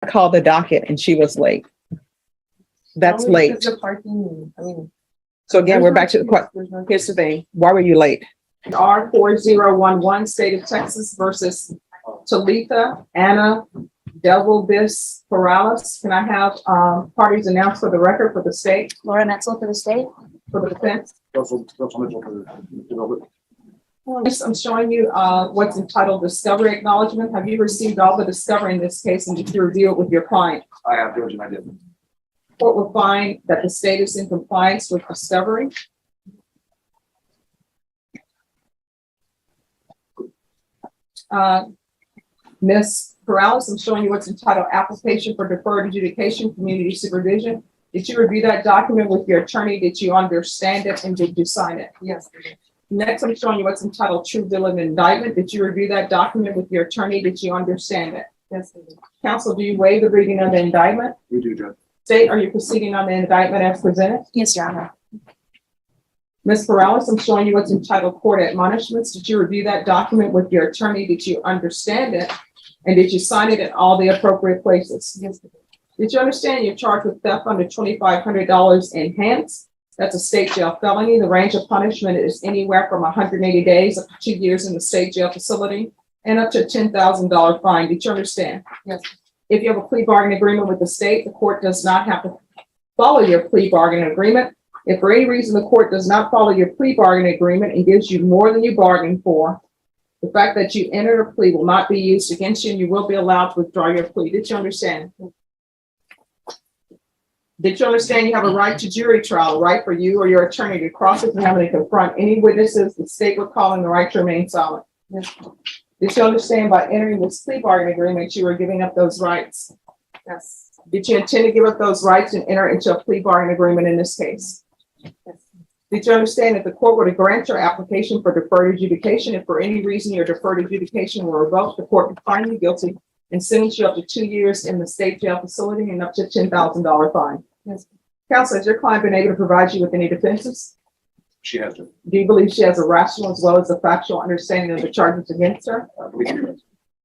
I called the docket and she was late. That's Only late. because of parking, I mean, So again, we're back to the question. there's no- Here's the thing. Why were you late? R4011, State of Texas versus Talitha Anna Delvis Perales. Can I have parties announced for the record for the state, Laura Metzel for the state. for the defense? Russell Mitchell for the development. Next, I'm showing you what's entitled discovery acknowledgement. Have you received all the discovery in this case and did you review it with your client? I have, Judge, and I did. Court will find that the state is in compliance with discovery. Ms. Perales, I'm showing you what's entitled application for deferred adjudication, community supervision. Did you review that document with your attorney? Did you understand it and did you sign it? Yes. Next, I'm showing you what's entitled true bill of indictment. Did you review that document with your attorney? Did you understand it? Yes. Counsel, do you waive the reading of the indictment? We do, Judge. State, are you proceeding on the indictment as presented? Yes, Your Honor. Ms. Perales, I'm showing you what's entitled court admonishments. Did you review that document with your attorney? Did you understand it? And did you sign it in all the appropriate places? Yes. Did you understand you're charged with theft under $2,500 enhanced? That's a state jail felony. The range of punishment is anywhere from 180 days up to 2 years in the state jail facility and up to a $10,000 fine. Did you understand? Yes. If you have a plea bargaining agreement with the state, the court does not have to follow your plea bargaining agreement. If for any reason the court does not follow your plea bargaining agreement and gives you more than you bargained for, the fact that you entered a plea will not be used against you and you will be allowed to withdraw your plea. Did you understand? Did you understand you have a right to jury trial, a right for you or your attorney to cross-examine and confront any witnesses the state would call in the right to remain silent? Yes. Did you understand by entering this plea bargaining agreement, you were giving up those rights? Yes. Did you intend to give up those rights and enter into a plea bargaining agreement in this case? Yes. Did you understand that the court were to grant your application for deferred adjudication, if for any reason your deferred adjudication were revoked, the court would find you guilty and sentence you up to 2 years in the state jail facility and up to $10,000 fine? Yes. Counsel, has your client been able to provide you with any defenses? She has to. Do you believe she has a rational as well as a factual understanding of the charges against her? I believe she does.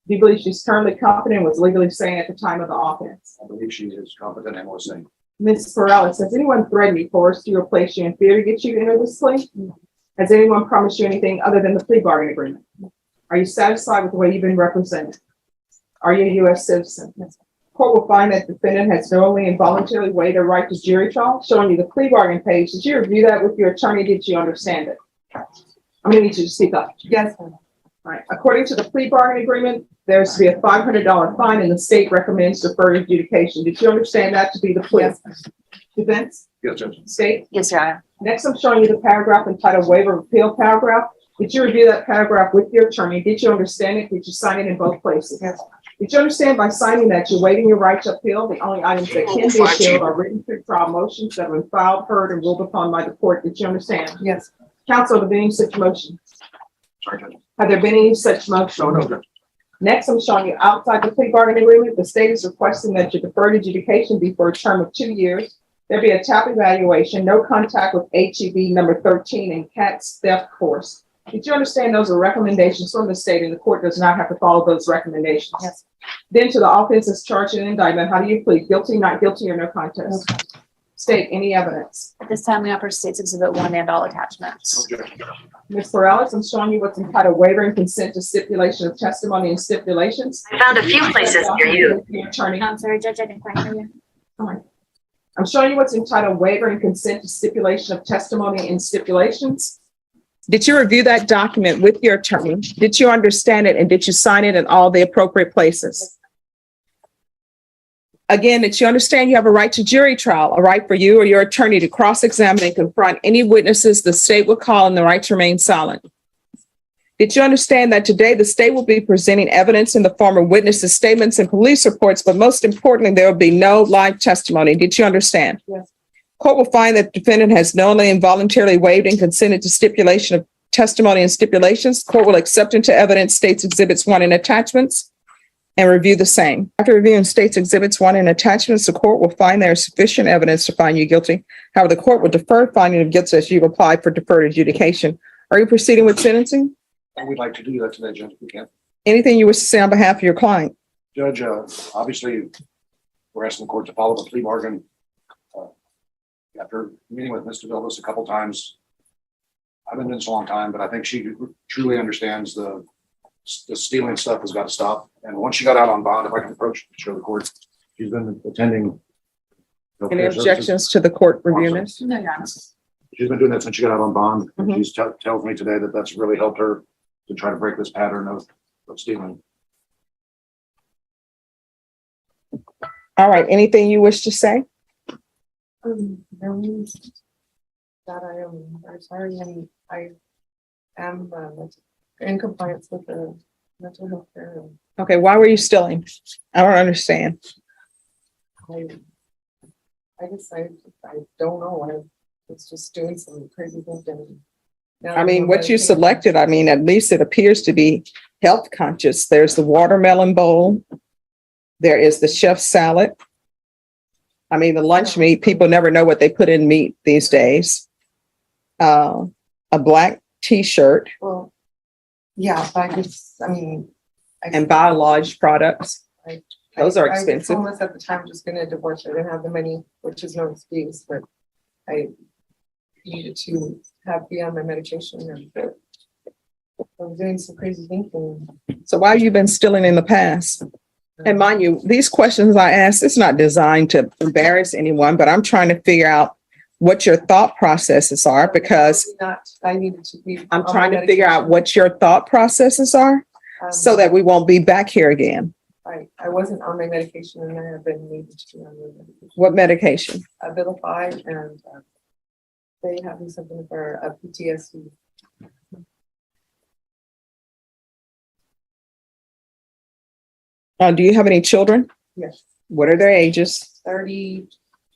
Do you believe she's currently competent and was legally sane at the time of the offense? I believe she is competent and was saying. Ms. Perales, has anyone threatened you, coerced you, or placed you in fear to get you to enter this plea? Has anyone promised you anything other than the plea bargaining agreement? Are you satisfied with the way you've been represented? Are you a U.S. citizen? Court will find that the defendant has knowingly and voluntarily waived a right to jury trial, showing you the plea bargain page. Did you review that with your attorney? Did you understand it? I'm gonna need you to speak up. Yes. All right. According to the plea bargain agreement, there's to be a $500 fine and the state recommends deferred adjudication. Did you understand that to be the plea? Yes. Defense? Yes, Judge. State? Yes, Your Honor. Next, I'm showing you the paragraph entitled waiver of appeal paragraph. Did you review that paragraph with your attorney? Did you understand it? Did you sign it in both places? Yes. Did you understand by signing that you're waiving your right to appeal? The only items that can be appealed are written pre-trial motions that have been filed, heard, and ruled upon by the court. Did you understand? Yes. Counsel, have there been any such motions? Sorry, Judge. Have there been any such motions? No, no, Judge. Next, I'm showing you outside the plea bargaining agreement, the state is requesting that your deferred adjudication be for a term of 2 years. There be a TAP evaluation, no contact with HEB number 13 and CATS theft course. Did you understand those are recommendations from the state and the court does not have to follow those recommendations? Yes. Then to the offenses charged in indictment, how do you plead? Guilty, not guilty, or no contest? State, any evidence? At this time, we offer State's Exhibit 1 and all attachments. No, Judge. Ms. Perales, I'm showing you what's entitled waiver and consent to stipulation of testimony and stipulations. I found a few places near you. Your attorney. I'm sorry, Judge, I didn't quite hear you. I'm showing you what's entitled waiver and consent to stipulation of testimony and stipulations. Did you review that document with your attorney? Did you understand it and did you sign it in all the appropriate places? Again, did you understand you have a right to jury trial, a right for you or your attorney to cross-examine and confront any witnesses the state would call and the right to remain silent? Did you understand that today the state will be presenting evidence in the form of witnesses' statements and police reports, but most importantly, there will be no live testimony? Did you understand? Yes. Court will find that the defendant has knowingly and voluntarily waived and consented to stipulation of testimony and stipulations. Court will accept into evidence State's Exhibits 1 and attachments and review the same. After reviewing State's Exhibits 1 and attachments, the court will find there is sufficient evidence to find you guilty. However, the court will defer finding of guilt as you've applied for deferred adjudication. Are you proceeding with sentencing? We'd like to do that today, Judge, if we can. Anything you wish to say on behalf of your client? Judge, obviously, we're asking the court to follow the plea bargain. After meeting with Mr. Villas a couple times, I've been doing this a long time, but I think she truly understands the stealing stuff has got to stop. And once she got out on bond, if I can approach, show the court, she's been attending. Any objections to the court reviewing this? No, Your Honor. She's been doing that since she got out on bond. And Mhm. she's tells me today that that's really helped her to try to break this pattern of stealing. All right, anything you wish to say? No, that I am very sorry, and I am in compliance with the mental health care. Okay, why were you stealing? I don't understand. I guess I don't know. I was just doing some crazy things. And now I mean, I'm what you medicated. selected, I mean, at least it appears to be health conscious. There's the watermelon bowl. There is the chef salad. I mean, the lunch meat, people never know what they put in meat these days. A black t-shirt Well, yeah, but I mean. and biologed products. Those are I was expensive. homeless at the time, just gonna divorce. I didn't have the money, which is no excuse, but I needed to be on my medication and I was doing some crazy thinking. So why have you been stealing in the past? And mind you, these questions I ask, it's not designed to embarrass anyone, but I'm trying to figure out what your thought processes are because I needed to be. I'm trying to figure out what your thought processes are so that we won't be back here again. I wasn't on my medication and I have been needed to be on my medication. What medication? Abilify and they have me something for PTSD. Do you have any children? Yes, What are their ages 30,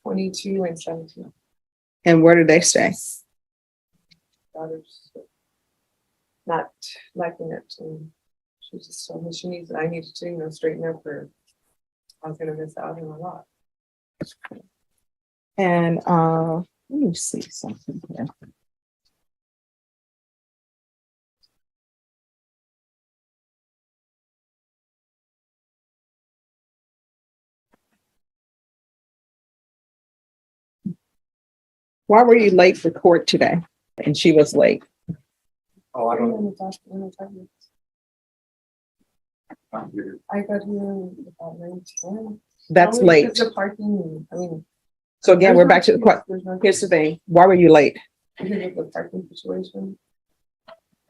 22 and 17 and where do they stay? daughters. Not liking it, and she just told me I needed to, straighten up, or I was gonna miss out on a lot. And let me see something here. Why were you late for court today? And she was late. Oh, I don't. I got here about 9:10. That's Only late. because of parking, I mean. So again, we're back to the question. There's no- Here's the thing. Why were you late? Because of the parking situation.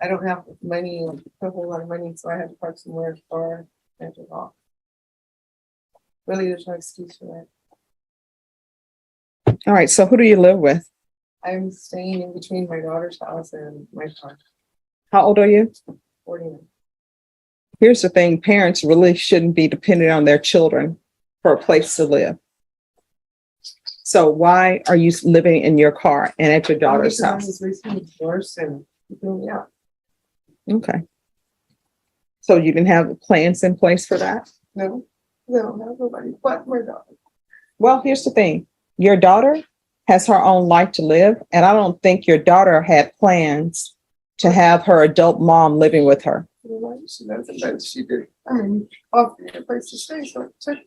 I don't have money, a whole lot of money, so I had to park somewhere far and to walk. Really, there's no excuse for that. All right. So who do you live with? I'm staying in between my daughter's house and my car, How old are you? 49. Here's the thing. Parents really shouldn't be dependent on their children for a place to live. So why are you living in your car and at your daughter's Because I house? was recently divorced and keeping me out. Okay. So you didn't have plans in place for that? No, I don't have nobody but my daughter. Well, here's the thing. Your daughter has her own life to live, and I don't think your daughter had plans to have her adult mom living with her. You know, she doesn't, but she did. I mean, offer me a place to stay, so I took.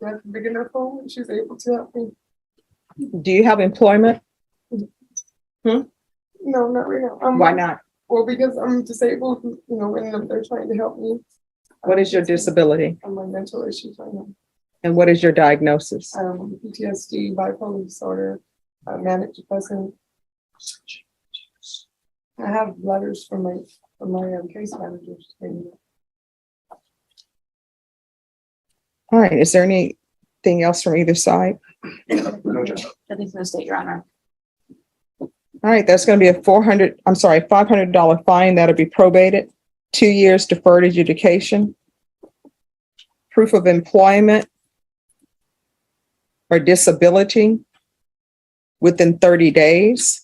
That's a big enough home, and she's able to help me. Do you have employment? No, not right now. Why not? Well, because I'm disabled, and they're trying to help me. What is your disability? On my mental issues right now. And what is your diagnosis? PTSD, bipolar disorder, manic depressive. I have letters from my case managers. All right. Is there anything else from either side? No, Judge. Nothing from the state, Your Honor. All right. That's going to be a $500 fine that'll be probated, 2 years deferred adjudication, proof of employment or disability within 30 days.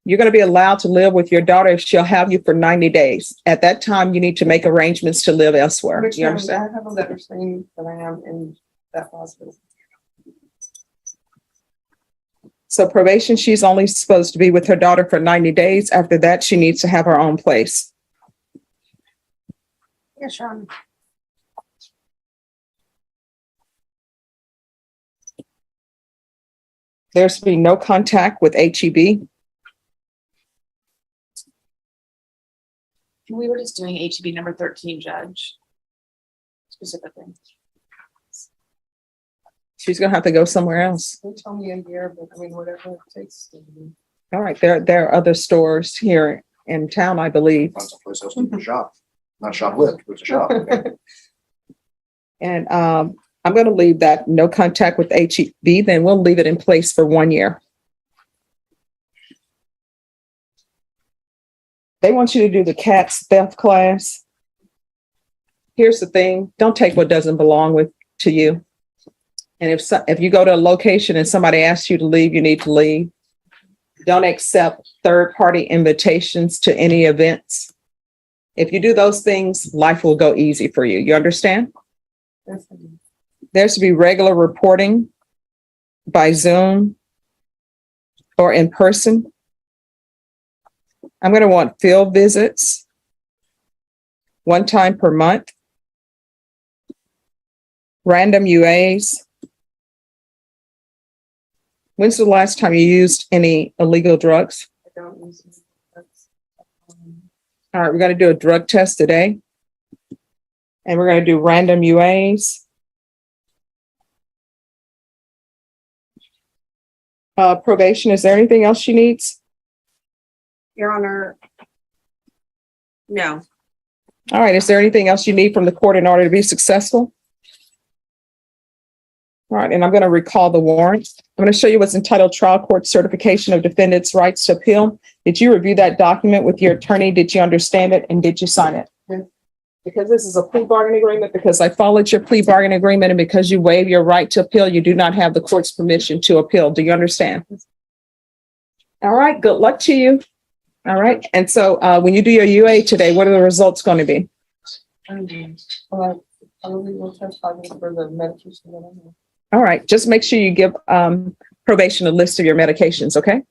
You're going to be allowed to live with your daughter if she'll have you for 90 days. At that time, you need to make arrangements to live elsewhere. You understand? I have a letter saying that I am in that hospital. So probation, she's only supposed to be with her daughter for 90 days. After that, she needs to have her own place. Yeah, sure. There's to be no contact with HEB. We were just doing HB number 13, Judge. Specifically. She's gonna have to go somewhere else. They tell me a year, but I mean, whatever it takes. All right, there are other stores here in town, I believe. That's a place else to shop, not shoplift, but it's a shop. And I'm gonna leave that no contact with HEB, then we'll leave it in place for 1 year. They want you to do the cat's theft class. Here's the thing, don't take what doesn't belong to you. And if you go to a location and somebody asks you to leave, you need to leave. Don't accept third-party invitations to any events. If you do those things, life will go easy for you. You understand? There's to be regular reporting by Zoom or in person. I'm going to want field visits 1 time per month. Random UAs. When's the last time you used any illegal drugs? I don't use it. All right, we're going to do a drug test today. And we're going to do random UAs. Probation, is there anything else she needs? Your Honor. No. All right, is there anything else you need from the court in order to be successful? All right, and I'm going to recall the warrant. I'm going to show you what's entitled Trial Court Certification of Defendant's Rights to Appeal. Did you review that document with your attorney? Did you understand it? And did you sign it? Yes. Because this is a plea bargaining agreement, because I followed your plea bargaining agreement, and because you waive your right to appeal, you do not have the court's permission to appeal. Do you understand? All right, good luck to you. All right, and so when you do your UA today, what are the results going to be? Probably will test positive for the medication that I'm on. All right, just make sure you give probation a list of your medications, okay?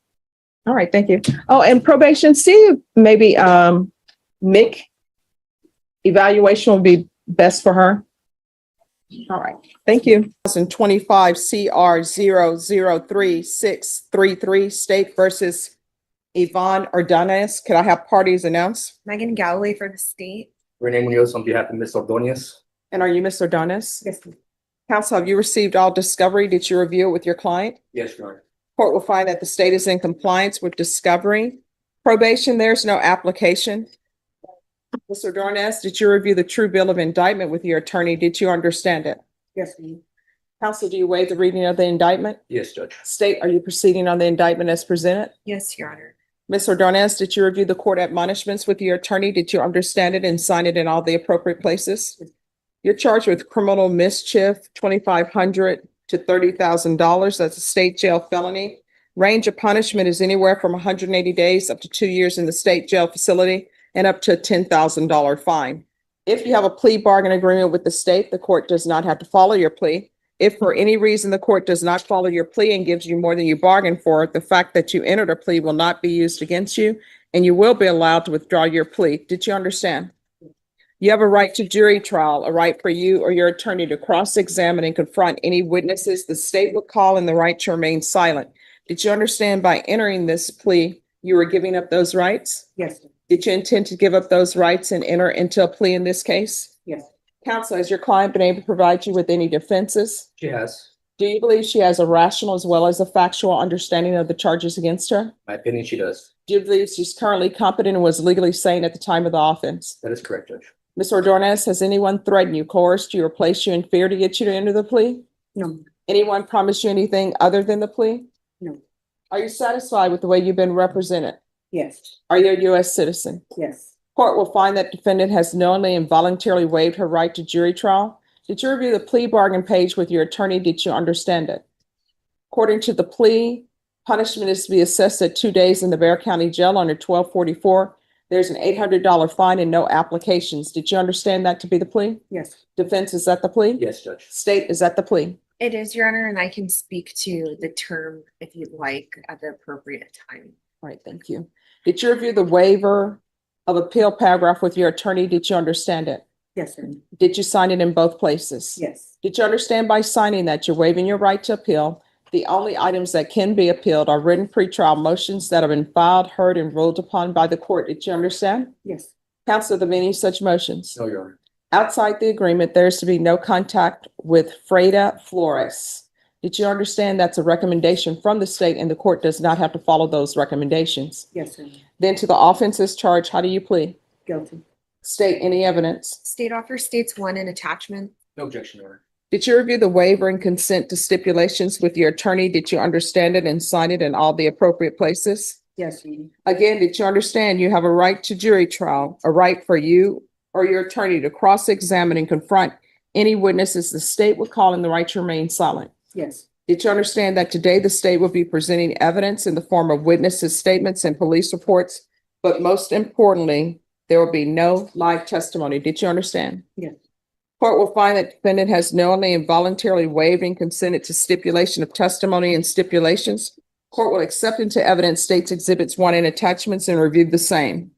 All right, thank you. Oh, and probation, see if maybe Mick evaluation will be best for her. All right, thank you. 2025 CR 003633 State versus Yvonne Ordonez. Could I have parties announced? Megan Galloway for the state. Renee Munoz on behalf of Ms. Ordonez. And are you Ms. Ordonez? Yes. Counsel, have you received all discovery? Did you review it with your client? Yes, Your Honor. Court will find that the state is in compliance with discovery. Probation, there's no application. Ms. Ordonez, did you review the true bill of indictment with your attorney? Did you understand it? Yes. Counsel, do you waive the reading of the indictment? Yes, Judge. State, are you proceeding on the indictment as presented? Yes, Your Honor. Ms. Ordonez, did you review the court admonishments with your attorney? Did you understand it and sign it in all the appropriate places? You're charged with criminal mischief, $2,500 to $30,000. That's a state jail felony. Range of punishment is anywhere from 180 days up to 2 years in the state jail facility and up to a $10,000 fine. If you have a plea bargain agreement with the state, the court does not have to follow your plea. If for any reason the court does not follow your plea and gives you more than you bargained for, the fact that you entered a plea will not be used against you, and you will be allowed to withdraw your plea. Did you understand? You have a right to jury trial, a right for you or your attorney to cross-examine and confront any witnesses the state would call, and the right to remain silent. Did you understand by entering this plea, you were giving up those rights? Yes. Did you intend to give up those rights and enter into a plea in this case? Yes. Counsel, has your client been able to provide you with any defenses? She has. Do you believe she has a rational as well as a factual understanding of the charges against her? My opinion, she does. Do you believe she's currently competent and was legally sane at the time of the offense? That is correct, Judge. Ms. Ordonez, has anyone threatened you, coerced you, or placed you in fear to get you to enter the plea? No. Anyone promised you anything other than the plea? No. Are you satisfied with the way you've been represented? Yes. Are you a U.S. citizen? Yes. Court will find that defendant has knowingly and voluntarily waived her right to jury trial. Did you review the plea bargain page with your attorney? Did you understand it? According to the plea, punishment is to be assessed at 2 days in the Bexar County Jail under 1244. There's an $800 fine and no applications. Did you understand that to be the plea? Yes. Defense, is that the plea? Yes, Judge. State, is that the plea? It is, Your Honor, and I can speak to the term if you'd like at the appropriate time. All right, thank you. Did you review the waiver of appeal paragraph with your attorney? Did you understand it? Yes, sir. Did you sign it in both places? Yes. Did you understand by signing that you're waiving your right to appeal? The only items that can be appealed are written pretrial motions that have been filed, heard, and ruled upon by the court. Did you understand? Yes. Counsel, are there any such motions? No, Your Honor. Outside the agreement, there is to be no contact with Freda Flores. Did you understand that's a recommendation from the state and the court does not have to follow those recommendations? Yes, sir. Then to the offenses charged, how do you plead? Guilty. State any evidence. State offer states one in attachment. No objection, Your Honor. Did you review the waiver and consent to stipulations with your attorney? Did you understand it and sign it in all the appropriate places? Yes, sir. Again, did you understand you have a right to jury trial, a right for you or your attorney to cross-examine and confront any witnesses the state would call and the right to remain silent? Yes. Did you understand that today the state will be presenting evidence in the form of witnesses' statements and police reports? But most importantly, there will be no live testimony. Did you understand? Yes. Court will find that defendant has knowingly and voluntarily waived and consented to stipulation of testimony and stipulations. Court will accept into evidence states exhibits 1 and attachments and review the same.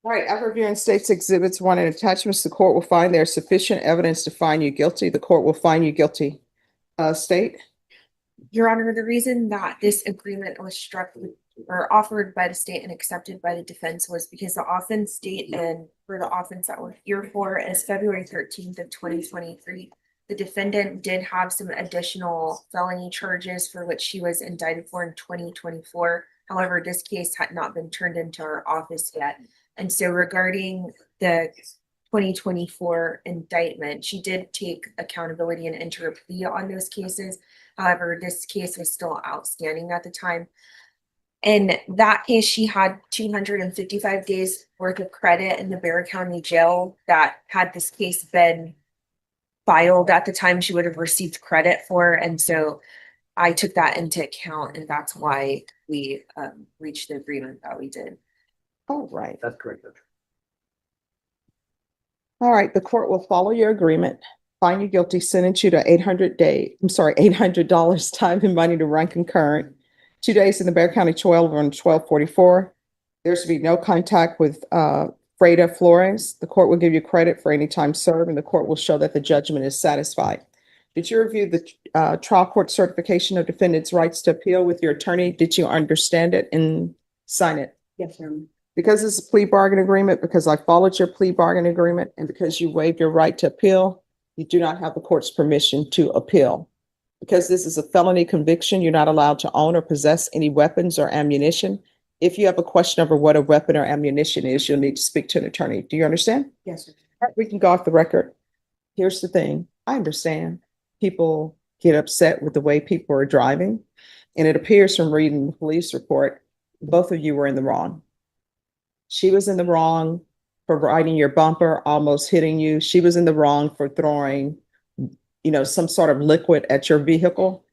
All right, after reviewing states exhibits 1 and attachments, the court will find there is sufficient evidence to find you guilty. The court will find you guilty. State? Your Honor, the reason that this agreement was struck with or offered by the state and accepted by the defense was because the offense date and for the offense that we're here for is February 13th of 2023. The defendant did have some additional felony charges for which she was indicted for in 2024. However, this case had not been turned into our office yet. And so regarding the 2024 indictment, she did take accountability and enter a plea on those cases. However, this case was still outstanding at the time. In that case, she had 255 days worth of credit in the Bexar County Jail that had this case been filed at the time, she would have received credit for. And so I took that into account and that's why we reached the agreement that we did. All right. That's correct, Judge. All right, the court will follow your agreement, find you guilty, sentence you to $800 time and money to run concurrent. 2 days in the Bexar County 12 on 1244. There's to be no contact with Freda Flores. The court will give you credit for any time served and the court will show that the judgment is satisfied. Did you review the trial court certification of defendant's rights to appeal with your attorney? Did you understand it and sign it? Yes, sir. Because it's a plea bargain agreement, because I followed your plea bargain agreement, and because you waived your right to appeal, you do not have the court's permission to appeal. Because this is a felony conviction, you're not allowed to own or possess any weapons or ammunition. If you have a question over what a weapon or ammunition is, you'll need to speak to an attorney. Do you understand? Yes, sir. All right, we can go off the record. Here's the thing. I understand people get upset with the way people are driving, and it appears from reading the police report, both of you were in the wrong. She was in the wrong for riding your bumper, almost hitting you. She was in the wrong for throwing, some sort of liquid at your vehicle.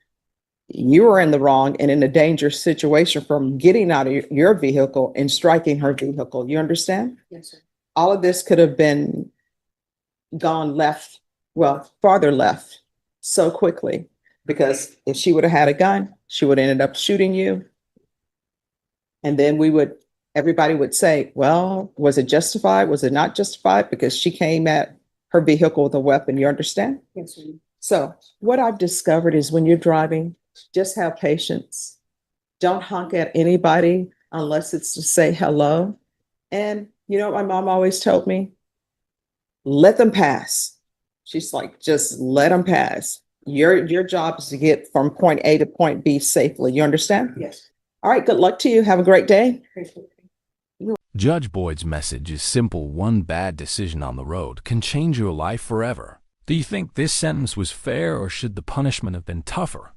You were in the wrong and in a dangerous situation from getting out of your vehicle and striking her vehicle. You understand? Yes, sir. All of this could have been gone left, farther left so quickly, because if she would have had a gun, she would have ended up shooting you. And then everybody would say, well, was it justified? Was it not justified? Because she came at her vehicle with a weapon. You understand? Yes, sir. So what I've discovered is when you're driving, just have patience. Don't honk at anybody unless it's to say hello. And you know what my mom always told me? let them pass. She's like, just let them pass. Your job is to get from point A to point B safely. You understand? Yes. All right, good luck to you. Have a great day. Judge Boyd's message is simple. One bad decision on the road can change your life forever. Do you think this sentence was fair, or should the punishment have been tougher?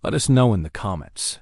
Let us know in the comments.